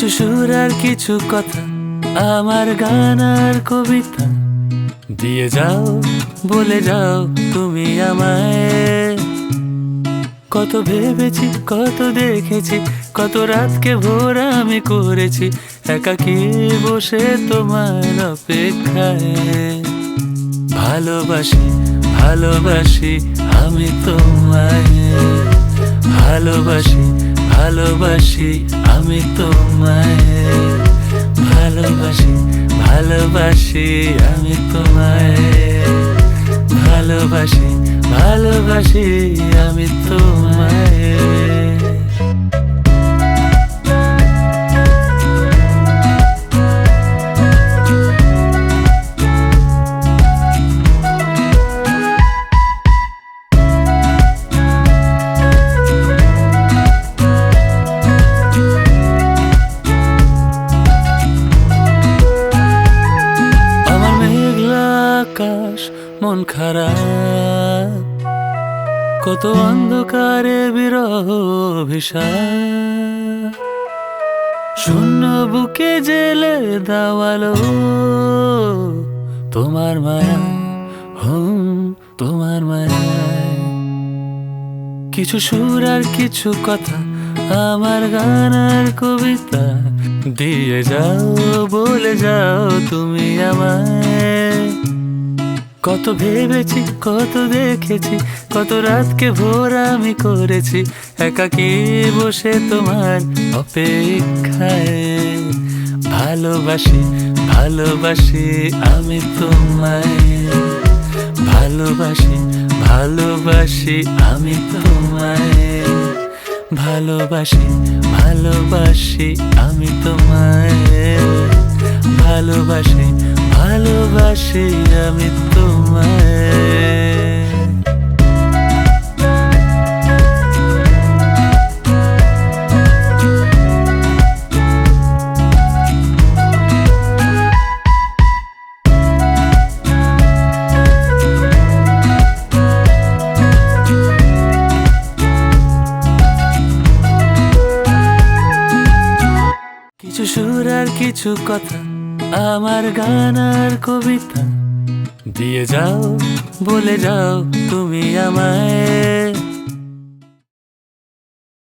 কিছু সুর আর কিছু কথা, আমার গান আর কবিতা দিয়ে যাও, বলে যাও তুমি আমায়। কত ভেবেছি, কত দেখেছি, কত রাতকে ভোর আমি করেছি একাকী বসে তোমার অপেক্ষায়। ভালোবাসি, ভালোবাসি আমি তোমায়, ভালোবাসি, ভালোবাসি আমি তোমায়, ভালোবাসি, ভালোবাসি আমি তোমায়, ভালোবাসি, ভালোবাসি আমি তোমায়। আকাশ মন খারাপ, কত অন্ধকারে বিরহ অভিশাপ, শূন্য বুকে জেলে দাওয়ালো তোমার মায়া, তোমার মায়া। কিছু সুর আর কিছু কথা, আমার গান আর কবিতা দিয়ে যাও, বলে যাও তুমি আমায়। কত ভেবেছি, কত দেখেছি, কত রাতকে ভোর আমি করেছি একাকী বসে তোমার অপেক্ষায়। ভালোবাসি, ভালোবাসি আমি তোমায়, ভালোবাসি, ভালোবাসি আমি তোমায়, ভালোবাসি, ভালোবাসি আমি তোমায়, ভালোবাসি, ভালোবাসি আমি তোমায়। কিছু সুর আর কিছু কথা, আমার গান আর কবিতা দিয়ে যাও, বলে যাও তুমি আমায়।